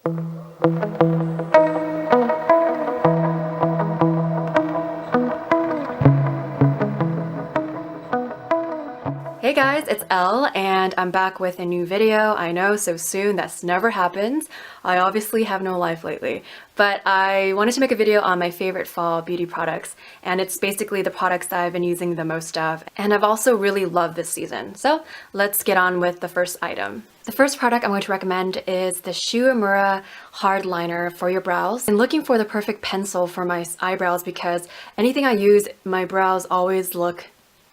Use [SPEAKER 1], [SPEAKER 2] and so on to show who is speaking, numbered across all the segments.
[SPEAKER 1] Hey guys, it's Elle and I'm back with a new video. I know, so soon, that's never happens. I obviously have no life lately, but I wanted to make a video on my favorite fall beauty products, and it's basically the products that I've been using the most of, and I've also really loved this season. So let's get on with the first item. The first product I'm going to recommend is the uemura hard liner for your brows. I'm looking for the perfect pencil for my eyebrows because anything I use, my brows always look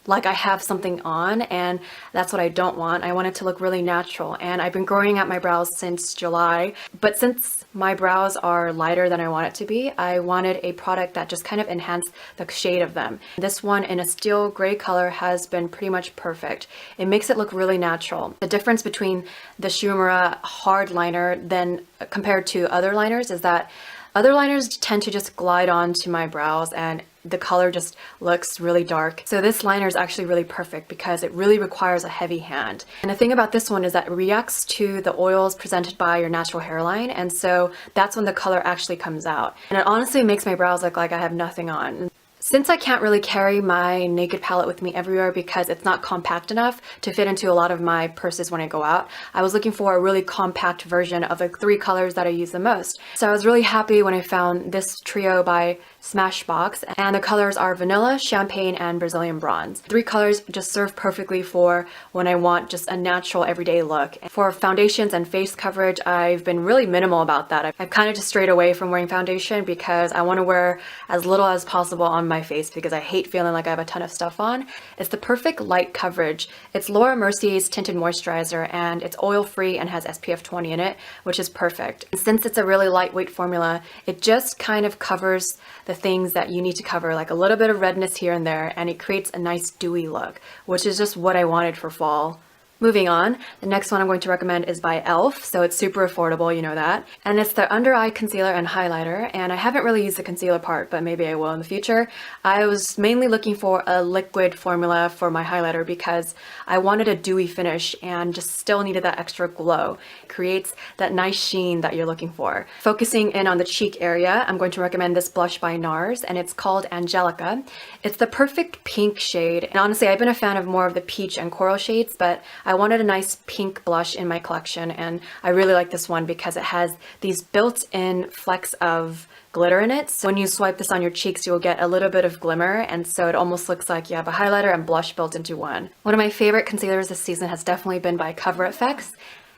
[SPEAKER 1] like I have something on, and that's what I don't want. I want it to look really natural, and I've been growing out my brows since July, but since my brows are lighter than I want it to be, I wanted a product that just kind of enhanced the shade of them. This one in a steel gray color has been pretty much perfect. It makes it look really natural. The difference between the uemura hard liner than compared to other liners is that other liners tend to just glide onto my brows and the color just looks really dark. So this liner is actually really perfect because it really requires a heavy hand. And the thing about this one is that it reacts to the oils presented by your natural hairline, and so that's when the color actually comes out. And it honestly makes my brows look like I have nothing on. Since I can't really carry my Naked palette with me everywhere because it's not compact enough to fit into a lot of my purses when I go out, I was looking for a really compact version of the 3 colors that I use the most. So I was really happy when I found this trio by Smashbox, and the colors are vanilla, champagne, and Brazilian bronze. 3 colors just serve perfectly for when I want just a natural everyday look. For foundations and face coverage, I've been really minimal about that. I've kind of just strayed away from wearing foundation because I want to wear as little as possible on my face because I hate feeling like I have a ton of stuff on. It's the perfect light coverage. It's Laura Mercier's tinted moisturizer, and it's oil-free and has SPF 20 in it, which is perfect. And since it's a really lightweight formula, it just kind of covers the things that you need to cover, like a little bit of redness here and there, and it creates a nice dewy look, which is just what I wanted for fall. Moving on, the next one I'm going to recommend is by e.l.f, so it's super affordable, you know that. And it's the under eye concealer and highlighter, and I haven't really used the concealer part, but maybe I will in the future. I was mainly looking for a liquid formula for my highlighter because I wanted a dewy finish and just still needed that extra glow. It creates that nice sheen that you're looking for. Focusing in on the cheek area, I'm going to recommend this blush by NARS, and it's called Angelika. It's the perfect pink shade, and honestly I've been a fan of more of the peach and coral shades, but I wanted a nice pink blush in my collection, and I really like this one because it has these built-in flecks of glitter in it. So when you swipe this on your cheeks, you'll get a little bit of glimmer, and so it almost looks like you have a highlighter and blush built into one. One of my favorite concealers this season has definitely been by Cover FX,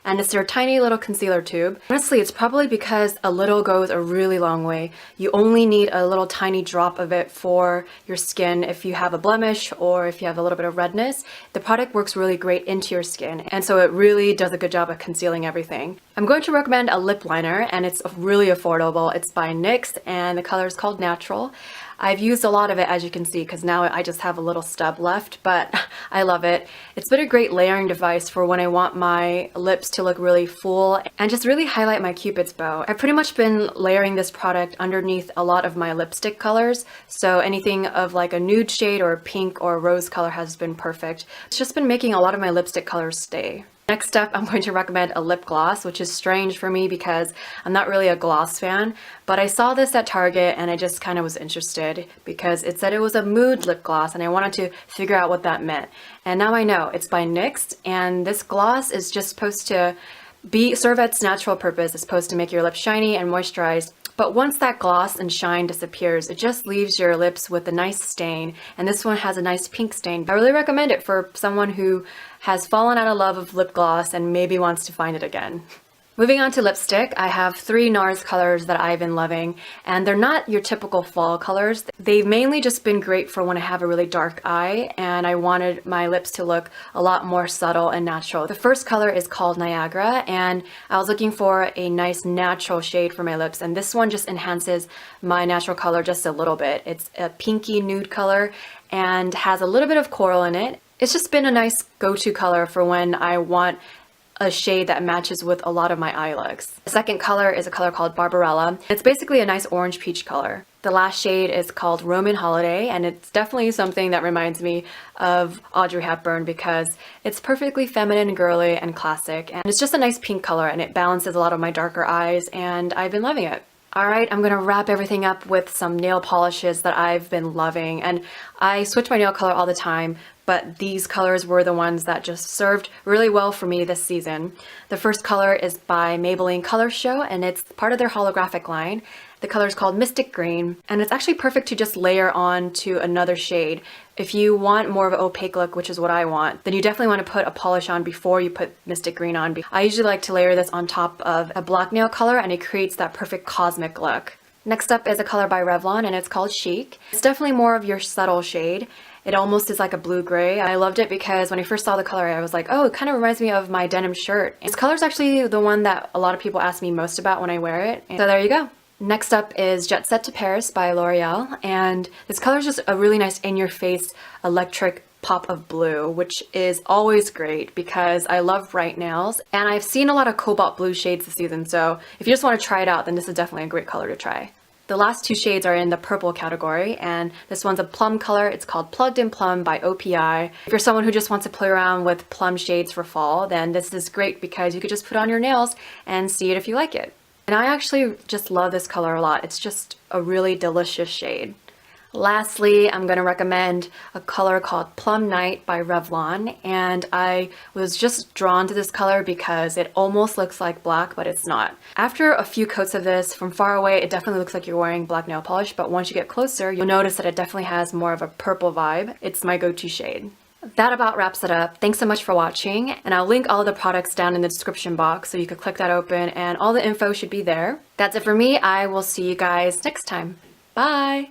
[SPEAKER 1] and it's their tiny little concealer tube. Honestly, it's probably because a little goes a really long way. You only need a little tiny drop of it for your skin if you have a blemish or if you have a little bit of redness. The product works really great into your skin, and so it really does a good job of concealing everything. I'm going to recommend a lip liner, and it's really affordable. It's by NYX, and the color is called Natural. I've used a lot of it, as you can see, because now I just have a little stub left, but I love it. It's been a great layering device for when I want my lips to look really full and just really highlight my Cupid's bow. I've pretty much been layering this product underneath a lot of my lipstick colors, so anything of like a nude shade or pink or rose color has been perfect. It's just been making a lot of my lipstick colors stay. Next up, I'm going to recommend a lip gloss, which is strange for me because I'm not really a gloss fan, but I saw this at Target and I just kind of was interested because it said it was a mood lip gloss, and I wanted to figure out what that meant. And now I know. It's by NYX, and this gloss is just supposed to serve its natural purpose. It's supposed to make your lips shiny and moisturized. But once that gloss and shine disappears, it just leaves your lips with a nice stain, and this one has a nice pink stain. I really recommend it for someone who has fallen out of love of lip gloss and maybe wants to find it again. Moving on to lipstick, I have 3 NARS colors that I've been loving, and they're not your typical fall colors. They've mainly just been great for when I have a really dark eye and I wanted my lips to look a lot more subtle and natural. The first color is called Niagra, and I was looking for a nice natural shade for my lips, and this one just enhances my natural color just a little bit. It's a pinky nude color and has a little bit of coral in it. It's just been a nice go-to color for when I want a shade that matches with a lot of my eye looks. The second color is a color called Barbarella. It's basically a nice orange peach color. The last shade is called Roman Holiday, and it's definitely something that reminds me of Audrey Hepburn because it's perfectly feminine, girly, and classic. And it's just a nice pink color, and it balances a lot of my darker eyes, and I've been loving it. Alright, I'm gonna wrap everything up with some nail polishes that I've been loving, and I switch my nail color all the time, but these colors were the ones that just served really well for me this season. The first color is by Maybelline Color Show, and it's part of their holographic line. The color is called Mystic Green, and it's actually perfect to just layer on to another shade. If you want more of an opaque look, which is what I want, then you definitely want to put a polish on before you put Mystic Green on. I usually like to layer this on top of a black nail color, and it creates that perfect cosmic look. Next up is a color by Revlon, and it's called Chic. It's definitely more of your subtle shade. It almost is like a blue-gray. I loved it because when I first saw the color, I was like, oh, it kind of reminds me of my denim shirt. This color is actually the one that a lot of people ask me most about when I wear it. So there you go. Next up is Jet Set to Paris by L'Oreal, and this color is just a really nice in-your-face electric pop of blue, which is always great because I love bright nails, and I've seen a lot of cobalt blue shades this season, so if you just want to try it out, then this is definitely a great color to try. The last two shades are in the purple category, and this one's a plum color. It's called Plugged in Plum by OPI. If you're someone who just wants to play around with plum shades for fall, then this is great because you could just put on your nails and see it if you like it. And I actually just love this color a lot. It's just a really delicious shade. Lastly, I'm going to recommend a color called Plum Night by Revlon, and I was just drawn to this color because it almost looks like black, but it's not. After a few coats of this, from far away, it definitely looks like you're wearing black nail polish, but once you get closer, you'll notice that it definitely has more of a purple vibe. It's my go-to shade. That about wraps it up. Thanks so much for watching, and I'll link all of the products down in the description box so you can click that open and all the info should be there. That's it for me. I will see you guys next time. Bye!